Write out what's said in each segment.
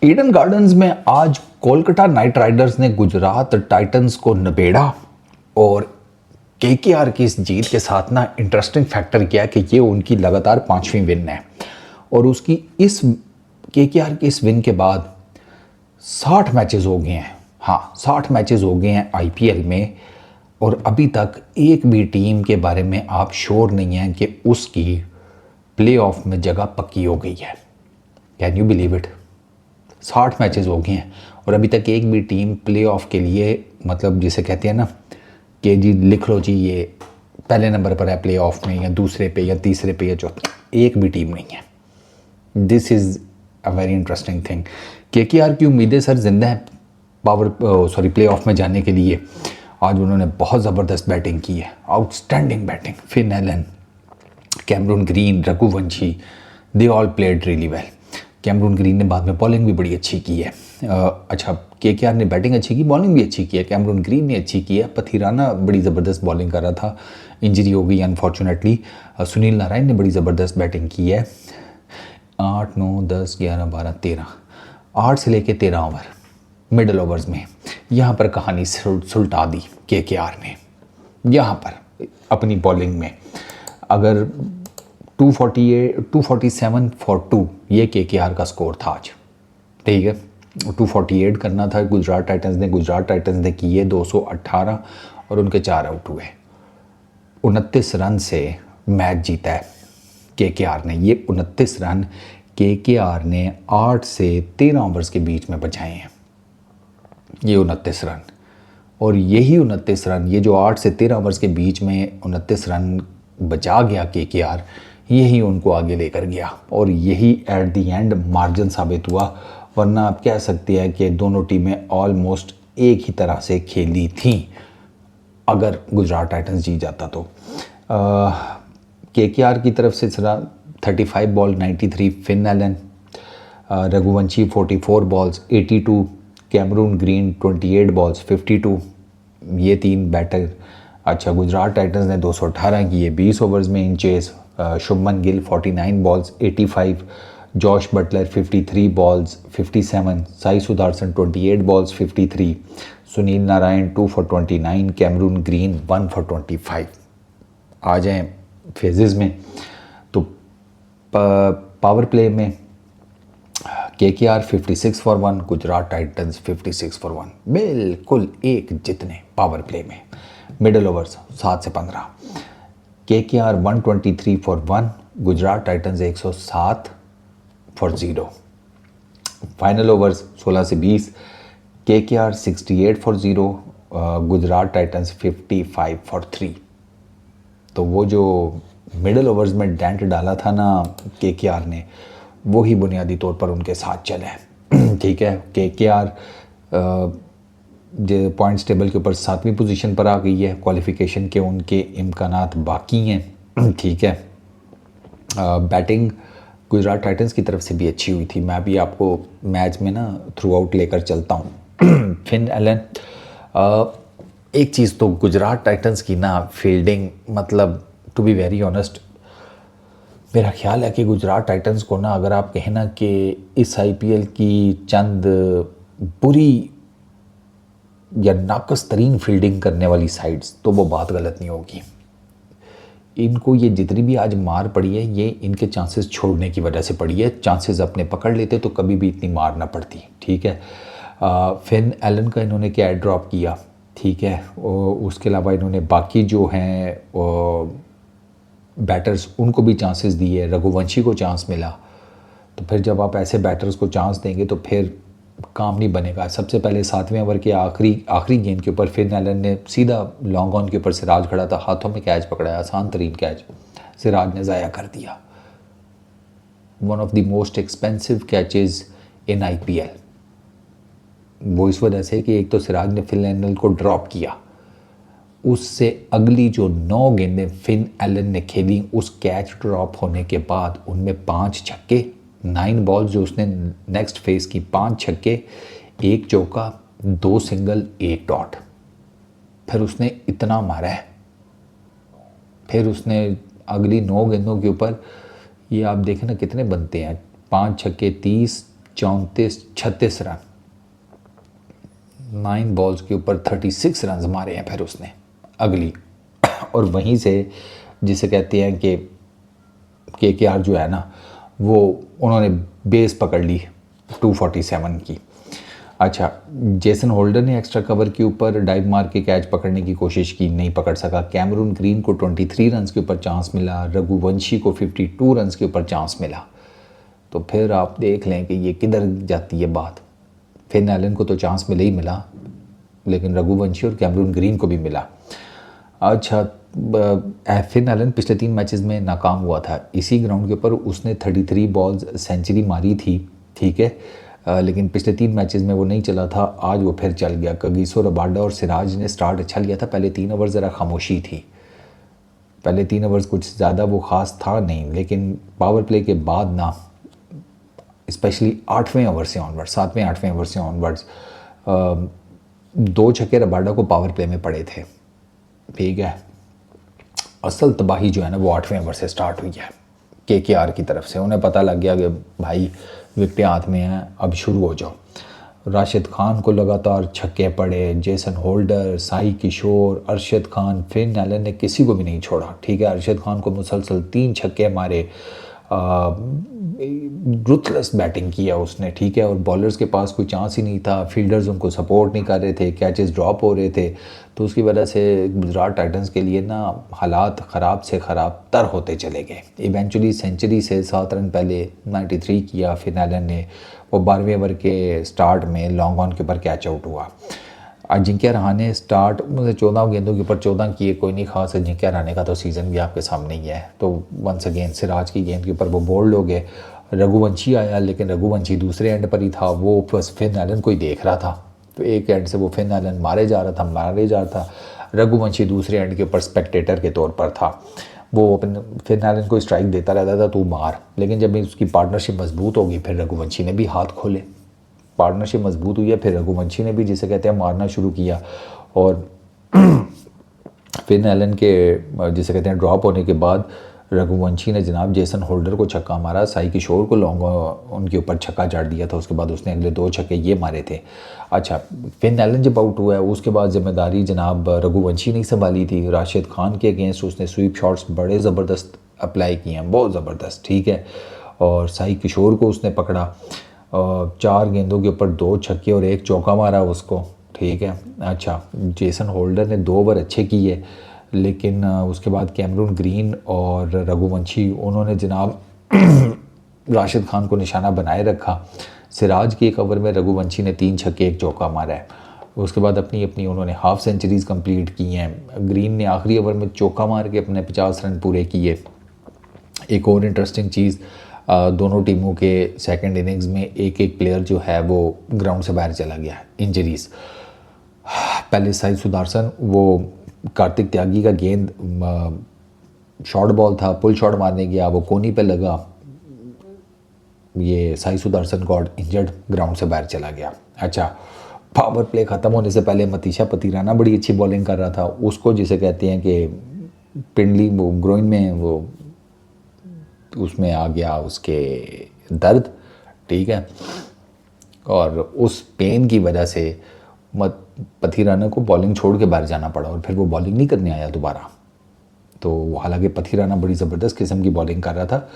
Eden gardens में आज Kolkata night Riders ने गुजरात टाइटंस को निबेड़ा। और केकेआर की इस जीत के साथ ना इंटरेस्टिंग फैक्टर क्या है कि ये उनकी लगातार 5वीं विन है। और उसकी इस केकेआर की इस विन के बाद 60 मैचेस हो गए हैं। हाँ, 60 मैचेस हो गए हैं आईपीएल में। और अभी तक एक भी टीम के बारे में आप श्योर नहीं हैं कि उसकी प्लेऑफ में जगह पक्की हो गई है। Can you believe it? 60 matches हो गए हैं और अभी तक एक भी टीम प्लेऑफ के लिए, मतलब जिसे कहते हैं ना कि जी लिख लो जी ये पहले नंबर पर है प्लेऑफ में, या दूसरे पे, या तीसरे पे, या चौथे, एक भी टीम नहीं है। This is a very interesting thing. KKR की उम्मीदें सर जिंदा है प्लेऑफ में जाने के लिए। आज उन्होंने बहुत ज़बरदस्त बैटिंग की है, outstanding batting. Finn Allen, Cameron Green, Raghuvanshi, they all played really well. Cameron Green ने बाद में बॉलिंग भी बड़ी अच्छी की है। अच्छा, केकेआर ने बैटिंग अच्छी की, बॉलिंग भी अच्छी की है। कैमरून ग्रीन ने अच्छी की है। पथिराना बड़ी ज़बरदस्त बॉलिंग कर रहा था, इंजरी हो गई अनफॉर्चुनेटली। सुनील नारायण ने बड़ी ज़बरदस्त बैटिंग की है। 8, 9, 10, 11, 12, 13, 8 से लेके 13 ओवर मिडल ओवर्स में यहाँ पर कहानी सुलटा दी केकेआर ने। यहाँ पर अपनी बॉलिंग में अगर 247 फॉर 2 ये केकेआर का स्कोर था आज, ठीक है। 248 करना था गुजरात टाइटंस ने किए 218 और उनके 4 आउट हुए। 29 रन से मैच जीता है केकेआर ने। ये 29 रन केकेआर ने 8 से 13 ओवर्स के बीच में बचाए हैं। ये 29 रन, और यही 29 रन, ये जो 8 से 13 ओवर्स के बीच में 29 रन बचा गया केकेआर, यही उनको आगे लेकर गया। और यही एट द एंड मार्जिन साबित हुआ। वरना आप कह सकते हैं कि दोनों टीमें ऑलमोस्ट एक ही तरह से खेली थीं अगर गुजरात टाइटंस जीत जाता तो। केकेआर की तरफ से 35 ball 93 Finn Allen, Raghuvanshi 44 balls 82, Cameron Green 28 balls 52, ये 3 बैटर। अच्छा, गुजरात टाइटंस ने 218 किए 20 ओवर्स में in chase. Shubman Gill 49 balls 85, Jos Buttler 53 balls 57, Sai Sudharsan 28 balls 53, Sunil Narine 2 for 29, Cameron Green 1 for 25। आ जाएं फेजेस में तो पावर प्ले में KKR 56 for 1, Gujarat Titans 56 for 1, बिल्कुल एक जितने पावर प्ले में। मिडल ओवर्स 7 से 15, KKR 123 for 1, Gujarat Titans 107 for 0। Final overs 16 से 20, KKR 68 for 0, Gujarat Titans 55 for 3। तो वो जो मिडल ओवर्स में डेंट डाला था ना केकेआर ने, वो ही बुनियादी तौर पर उनके साथ चले हैं। ठीक है, केकेआर जो पॉइंट्स टेबल के ऊपर 7वीं पोजीशन पर आ गई है। क्वालिफिकेशन के उनके इम्कानात बाकी हैं। ठीक है, बैटिंग गुजरात टाइटंस की तरफ से भी अच्छी हुई थी। मैं भी आपको मैच में ना थ्रू आउट लेकर चलता हूँ। फिन एलन, एक चीज़ तो गुजरात टाइटंस की ना फील्डिंग, मतलब टू बी वेरी ऑनेस्ट, मेरा ख्याल है कि गुजरात टाइटंस को ना अगर आप कहें ना कि इस आईपीएल की चंद बुरी या नाकस तरीन फील्डिंग करने वाली साइड्स, तो वो बात गलत नहीं होगी। इनको ये जितनी भी आज मार पड़ी है, ये इनके चांसेस छोड़ने की वजह से पड़ी है। चांसेस अपने पकड़ लेते तो कभी भी इतनी मार ना पड़ती। ठीक है, फिन एलन का इन्होंने क्या ड्रॉप किया, ठीक है। उसके अलावा इन्होंने बाकी जो हैं बैटर्स, उनको भी चांसेस दिए। रघुवंशी को चांस मिला। तो फिर जब आप ऐसे बैटर्स को चांस देंगे तो फिर काम नहीं बनेगा। सबसे पहले 7वें ओवर के आखिरी गेंद के ऊपर फिन एलन ने सीधा लॉन्ग ऑन के ऊपर सिराज खड़ा था, हाथों में कैच पकड़ाया, आसान तरीन कैच सिराज ने ज़ाया कर दिया। One of the most expensive catches in IPL. वो इस वजह से कि एक तो सिराज ने फिन एलन को ड्रॉप किया, उससे अगली जो 9 गेंदें फिन एलन ने खेली, उस कैच ड्रॉप होने के बाद उनमें 5 छक्के, 9 बॉल्स जो उसने नेक्स्ट फेस की, 5 छक्के, 1 चौका, 2 सिंगल, 1 डॉट। फिर उसने इतना मारा है। फिर उसने अगली 9 गेंदों के ऊपर, ये आप देखें ना कितने बनते हैं, 5 छक्के 30, 34-36 रन, 9 बॉल्स के ऊपर 36 रन मारे हैं फिर उसने अगली। और वहीं से जिसे कहते हैं कि KKR जो है ना वो उन्होंने बेस पकड़ ली 247 की। अच्छा, जेसन होल्डर ने एक्स्ट्रा कवर के ऊपर डाइव मार के कैच पकड़ने की कोशिश की, नहीं पकड़ सका। कैमरून ग्रीन को 23 रन्स के ऊपर चांस मिला, रघुवंशी को 52 रन्स के ऊपर चांस मिला। तो फिर आप देख लें कि ये किधर जाती है बात। फिन एलन को तो चांस मिला ही मिला, लेकिन रघुवंशी और कैमरून ग्रीन को भी मिला। अच्छा, फिन एलन पिछले 3 मैचेस में नाकाम हुआ था इसी ग्राउंड के ऊपर। उसने 33 बॉल्स सेंचुरी मारी थी, ठीक है, लेकिन पिछले 3 मैचेस में वो नहीं चला था। आज वो फिर चल गया। कगिसो, रबाडा और सिराज ने स्टार्ट अच्छा लिया था। पहले 3 ओवर ज़रा खामोशी थी, पहले 3 ओवर्स कुछ ज़्यादा वो ख़ास था नहीं, लेकिन पावर प्ले के बाद ना स्पेशली 8वें ओवर से ऑनवर्ड, 7वें 8वें ओवर से ऑनवर्ड्स 2 छक्के रबाडा को पावर प्ले में पड़े थे, ठीक है। असल तबाही जो है ना वो 8वें ओवर से स्टार्ट हुई है KKR की तरफ से। उन्हें पता लग गया कि भाई विकेटें हाथ में हैं, अब शुरू हो जाओ। राशिद खान को लगातार छक्के पड़े, जेसन होल्डर, साई किशोर, अरशद खान, फिन एलन ने किसी को भी नहीं छोड़ा, ठीक है। अरशद खान को मुसलसल 3 छक्के मारे, रुथलेस बैटिंग किया उसने, ठीक है। और बॉलर्स के पास कोई चांस ही नहीं था, फील्डर्स उनको सपोर्ट नहीं कर रहे थे, कैचेस ड्रॉप हो रहे थे। तो उसकी वजह से गुजरात टाइटंस के लिए ना हालात ख़राब से ख़राब तर होते चले गए। इवेंचुअली सेंचुरी से 7 रन पहले 93 किया फिन एलन ने। वो 12वें ओवर के स्टार्ट में लॉन्ग ऑन के ऊपर कैच आउट हुआ। अजिंक्य रहाणे स्टार्ट मतलब 14 गेंदों के ऊपर 14 किए, कोई नहीं खास। अजिंक्य रहाणे का तो सीज़न भी आपके सामने ही है। तो वंस अगेन सिराज की गेंद के ऊपर वो बोल्ड हो गए। रघुवंशी आया, लेकिन रघुवंशी दूसरे एंड पर ही था, वो बस फिन एलन को ही देख रहा था। तो एक एंड से वो फिन एलन मारे जा रहा था, रघुवंशी दूसरे एंड के ऊपर स्पेक्टेटर के तौर पर था। वो अपने फिन एलन को स्ट्राइक देता रहता था, तू मार। लेकिन जब उसकी पार्टनरशिप मजबूत होगी फिर रघुवंशी ने भी हाथ खोले, पार्टनरशिप मजबूत हुई है, फिर रघुवंशी ने भी जिसे कहते हैं मारना शुरू किया। और फिन एलन के जिसे कहते हैं ड्रॉप होने के बाद रघुवंशी ने जनाब जेसन होल्डर को छक्का मारा, साई किशोर को लॉन्ग उनके ऊपर छक्का चाट दिया था। उसके बाद उसने अगले 2 छक्के ये मारे थे। अच्छा, फिन एलन जब आउट हुआ है उसके बाद जिम्मेदारी जनाब रघुवंशी ने संभाली थी। राशिद खान के अगेंस्ट उसने स्वीप शॉट्स बड़े ज़बरदस्त अप्लाई किए हैं, बहुत ज़बरदस्त, ठीक है। और साई किशोर को उसने पकड़ा, 4 गेंदों के ऊपर 2 छक्के और 1 चौका मारा उसको, ठीक है। अच्छा, जेसन होल्डर ने 2 ओवर अच्छे किए, लेकिन उसके बाद कैमरून ग्रीन और रघुवंशी उन्होंने जनाब राशिद खान को निशाना बनाए रखा। सिराज के 1 ओवर में रघुवंशी ने 3 छक्के 1 चौका मारा है। उसके बाद अपनी अपनी उन्होंने हाफ सेंचुरीज़ कंप्लीट की हैं। ग्रीन ने आखिरी ओवर में चौका मार के अपने 50 रन पूरे किए। एक और इंटरेस्टिंग चीज़, दोनों टीमों के सेकंड इनिंग्स में एक एक प्लेयर जो है वो ग्राउंड से बाहर चला गया, इंजरीज। पहले साई सुदर्शन, वो कार्तिक त्यागी का गेंद शॉर्ट बॉल था, पुल शॉट मारने गया, वो कोनी पे लगा, ये Sai Sudarshan God injured, ground से बाहर चला गया। अच्छा, पावर प्ले ख़त्म होने से पहले मतीशा पतिराना बड़ी अच्छी बॉलिंग कर रहा था। उसको जिसे कहते हैं कि पिंडली, वो ग्रोइन में वो उसमें आ गया उसके दर्द, ठीक है। और उस पेन की वजह से पथिराना को बॉलिंग छोड़ के बाहर जाना पड़ा और फिर वो बॉलिंग नहीं करने आया दोबारा। तो हालांकि पथिराना बड़ी ज़बरदस्त किस्म की बॉलिंग कर रहा था,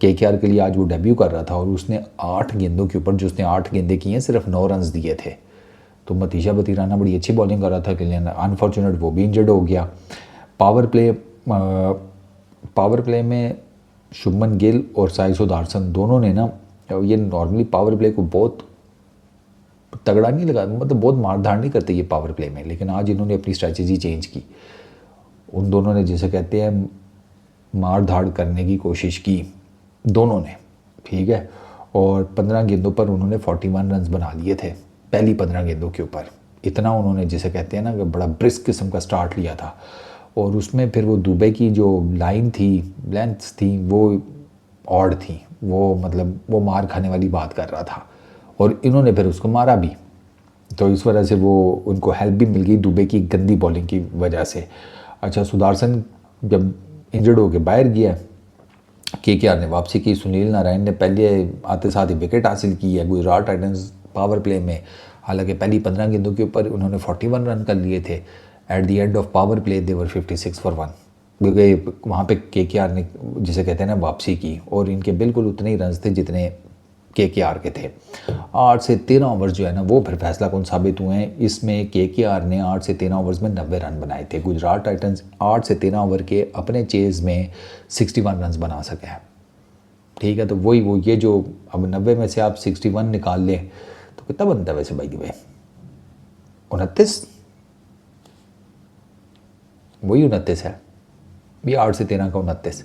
KKR के लिए आज वो डेब्यू कर रहा था और उसने 8 गेंदों के ऊपर, जो उसने 8 गेंदें की हैं, सिर्फ 9 रन दिए थे। तो मतीशा पथिराना बड़ी अच्छी बॉलिंग कर रहा था, लेकिन अनफॉर्चुनेट वो भी इंजर्ड हो गया। पावर प्ले में शुभमन गिल और साई सुदर्शन दोनों ने ना, ये नॉर्मली पावर प्ले को बहुत तगड़ा नहीं लगा, मतलब बहुत मारधाड़ नहीं करते ये पावर प्ले में, लेकिन आज इन्होंने अपनी स्ट्रैटेजी चेंज की। उन दोनों ने जिसे कहते हैं मार धाड़ करने की कोशिश की, दोनों ने, ठीक है। और 15 गेंदों पर उन्होंने 41 रन बना लिए थे, पहली 15 गेंदों के ऊपर। इतना उन्होंने जिसे कहते हैं ना कि बड़ा ब्रिस्क किस्म का स्टार्ट लिया था। और उसमें फिर वो दुबे की जो लाइन थी, लेंथ्स थी, वो ऑड थी, वो मतलब वो मार खाने वाली बात कर रहा था और इन्होंने फिर उसको मारा भी। तो इस वजह से वो उनको हेल्प भी मिल गई दुबे की गंदी बॉलिंग की वजह से। अच्छा, सुदर्शन जब इंजर्ड होकर बाहर गया केकेआर ने वापसी की। सुनील नारायण ने पहले आते साथ ही विकेट हासिल की है गुजरात टाइटंस पावर प्ले में। हालांकि पहली 15 गेंदों के ऊपर उन्होंने 41 रन कर लिए थे। At the end of power play they were 56 for 1, क्योंकि वहाँ पे केकेआर ने जिसे कहते हैं ना वापसी की, और इनके बिल्कुल उतने ही रन थे जितने केकेआर के थे। 8 से 13 ओवर्स जो है ना वो फिर फैसला कौन साबित हुए हैं। इसमें केकेआर ने 8 से 13 ओवर्स में 90 रन बनाए थे। गुजरात टाइटंस 8 से 13 ओवर के अपने चेज़ में 61 रन बना सके हैं। ठीक है, तो वही वो ये जो अब 90 में से आप 61 निकाल लें तो कितना बनता है वैसे भाई भाई 29, वही 29 है, ये 8 से 13 का 29।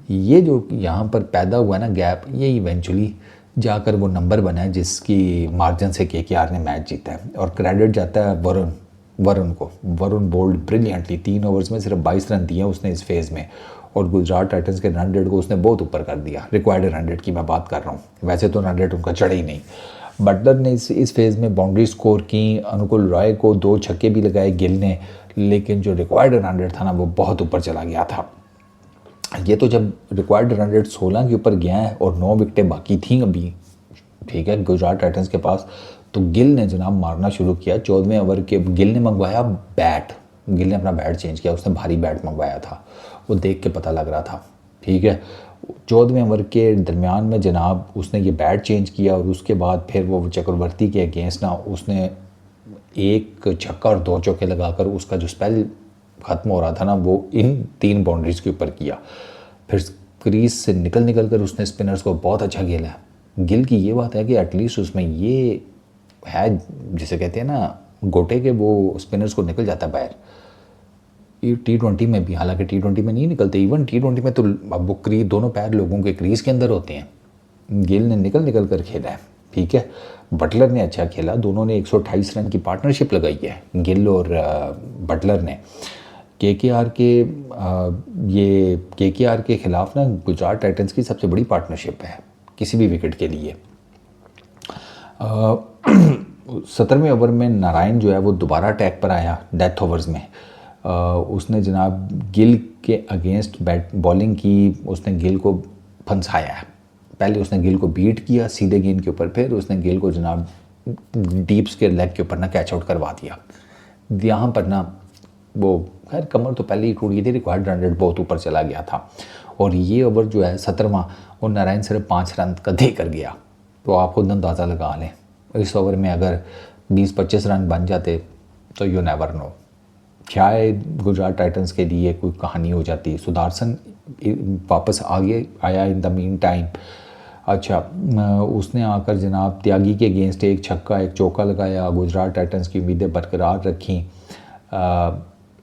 ये जो यहाँ पर पैदा हुआ है ना गैप, ये इवेंचुअली जाकर वो नंबर बना है जिसकी मार्जिन से केकेआर ने मैच जीता है। और क्रेडिट जाता है वरुण को। वरुण बोल्ड ब्रिलियंटली, 3 ओवर्स में सिर्फ 22 रन दिए उसने इस फेज़ में, और गुजरात टाइटंस के रन रेट को उसने बहुत ऊपर कर दिया। रिक्वायर्ड रन रेट की मैं बात कर रहा हूँ, वैसे तो रन रेट उनका चढ़े ही नहीं। बटलर ने इस फेज़ में बाउंड्री स्कोर की, अनुकुल रॉय को 2 छक्के भी लगाए गिल ने, लेकिन जो रिक्वायर्ड रन रेट था ना वो बहुत ऊपर चला गया था। ये तो जब रिक्वायर्ड रन रेट 16 के ऊपर गया है और 9 विकेटें बाकी थी अभी, ठीक है, गुजरात टाइटंस के पास, तो गिल ने जनाब मारना शुरू किया। 14वें ओवर के गिल ने मंगवाया बैट, गिल ने अपना बैट चेंज किया, उसने भारी बैट मंगवाया था, वो देख के पता लग रहा था। ठीक है, 14वें ओवर के दरमियान में जनाब उसने ये बैट चेंज किया, और उसके बाद फिर वो चक्रवर्ती के अगेंस्ट ना उसने 1 छक्का और 2 चौके लगाकर उसका जो स्पेल ख़त्म हो रहा था ना वो इन 3 बाउंड्रीज़ के ऊपर किया। फिर क्रीज से निकल कर उसने स्पिनर्स को बहुत अच्छा खेला। गिल की ये बात है कि एटलीस्ट उसमें ये है जिसे कहते हैं ना गोटे के, वो स्पिनर्स को निकल जाता है बाहर। T20 में भी, हालांकि T20 में नहीं निकलते, इवन T20 में तो अब वो क्रीज दोनों पैर लोगों के क्रीज के अंदर होते हैं। गिल ने निकल कर खेला है। ठीक है, बटलर ने अच्छा खेला, दोनों ने 128 रन की पार्टनरशिप लगाई है गिल और बटलर ने। केकेआर के ख़िलाफ़ ना गुजरात टाइटंस की सबसे बड़ी पार्टनरशिप है किसी भी विकेट के लिए। 17वें ओवर में नारायण जो है वो दोबारा अटैक पर आया डेथ ओवर्स में। उसने जनाब गिल के अगेंस्ट बॉलिंग की, उसने गिल को फंसाया है। पहले उसने गिल को बीट किया सीधे गेंद के ऊपर, फिर उसने गिल को जनाब डीप्स के लेग के ऊपर ना कैच आउट करवा दिया। यहाँ पर ना वो खैर कमर तो पहले ही टूट गई थी, रिक्वायर्ड रन रेट बहुत ऊपर चला गया था। और ये ओवर जो है 17वां, और नारायण सिर्फ 5 रन का दे कर गया। तो आप खुद अंदाज़ा लगा लें इस ओवर में अगर 20-25 रन बन जाते तो यू नेवर नो, शायद गुजरात टाइटंस के लिए कोई कहानी हो जाती। सुदर्शन वापस आगे आया इन द मीन टाइम। अच्छा, उसने आकर जनाब त्यागी के अगेंस्ट 1 छक्का 1 चौका लगाया, गुजरात टाइटंस की उम्मीदें बरकरार रखी।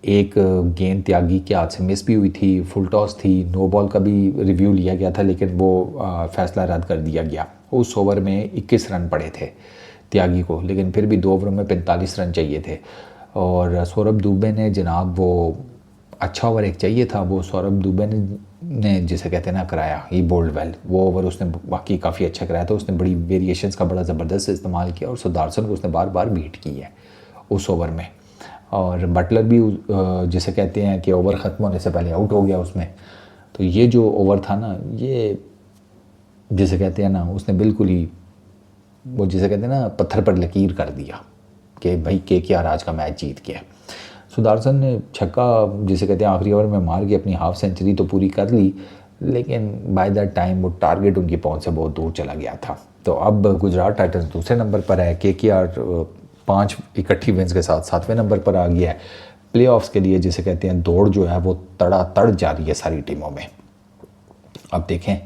एक गेंद त्यागी के हाथ से मिस भी हुई थी, फुल टॉस थी, नो बॉल का भी रिव्यू लिया गया था, लेकिन वो फैसला रद्द कर दिया गया। उस ओवर में 21 रन पड़े थे त्यागी को, लेकिन फिर भी 2 ओवर में 45 रन चाहिए थे। और सौरभ दुबे ने जनाब वो अच्छा ओवर एक चाहिए था, वो सौरभ दुबे ने जिसे कहते हैं ना कराया, ही बोल्ड वेल। वो ओवर उसने बाकी काफ़ी अच्छा कराया था, उसने बड़ी वेरिएशंस का बड़ा ज़बरदस्त इस्तेमाल किया, और सुदर्शन को उसने बार बार बीट की है उस ओवर में। और बटलर भी जिसे कहते हैं कि ओवर ख़त्म होने से पहले आउट हो गया उसमें। तो ये जो ओवर था ना, ये जिसे कहते हैं ना उसने बिल्कुल ही वो जिसे कहते हैं ना पत्थर पर लकीर कर दिया कि भाई केकेआर आज का मैच जीत गया। सुदर्शन ने छक्का जिसे कहते हैं आखिरी ओवर में मार के अपनी हाफ सेंचुरी तो पूरी कर ली, लेकिन बाय दैट टाइम वो टारगेट उनकी पहुंच से बहुत दूर चला गया था। तो अब गुजरात टाइटंस दूसरे नंबर पर है, केकेआर 5 इकट्ठी विन्स के साथ 7वें नंबर पर आ गया है। प्लेऑफ्स के लिए जिसे कहते हैं दौड़ जो है वो तड़ातड़ जारी है सारी टीमों में। अब देखें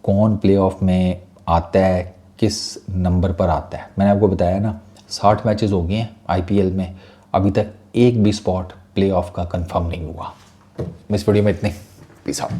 कौन प्लेऑफ में आता है, किस नंबर पर आता है। मैंने आपको बताया ना 60 मैचेस हो गए हैं आईपीएल में, अभी तक एक भी स्पॉट प्लेऑफ का कंफर्म नहीं हुआ। इस वीडियो में इतने, पीस आउट।